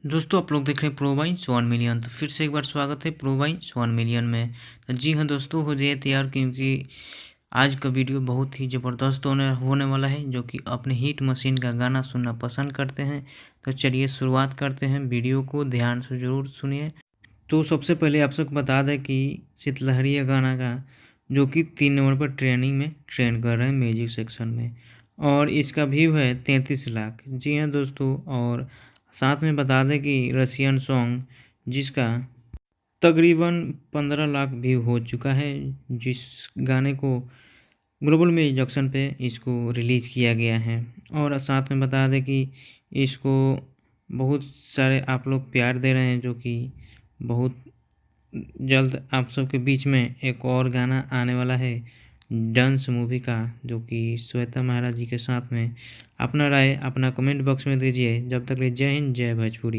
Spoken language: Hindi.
दोस्तों आप लोग देख रहे हैं प्रो बाई 1 मिलियन। तो फिर से एक बार स्वागत है प्रो बाई 1 मिलियन में। तो जी हाँ दोस्तों, हो जाइए तैयार क्योंकि आज का वीडियो बहुत ही ज़बरदस्त होने वाला है। जो कि अपने हिट मशीन का गाना सुनना पसंद करते हैं तो चलिए शुरुआत करते हैं। वीडियो को ध्यान से ज़रूर सुनिए। तो सबसे पहले आप सबको बता दें कि शीतलहरी या गाना का जो कि 3 नंबर पर ट्रेंडिंग में ट्रेंड कर रहे हैं म्यूजिक सेक्शन में, और इसका व्यू है 33 लाख। जी हाँ दोस्तों, और साथ में बता दें कि रशियन सॉन्ग जिसका तकरीबन 15 लाख व्यू हो चुका है, जिस गाने को ग्लोबल म्यूजिक जंक्शन पे इसको रिलीज़ किया गया है। और साथ में बता दें कि इसको बहुत सारे आप लोग प्यार दे रहे हैं, जो कि बहुत जल्द आप सबके बीच में एक और गाना आने वाला है डांस मूवी का, जो कि श्वेता महाराज जी के साथ में। अपना राय अपना कमेंट बॉक्स में दीजिए। जब तक के लिए जय हिंद, जय भोजपुरी।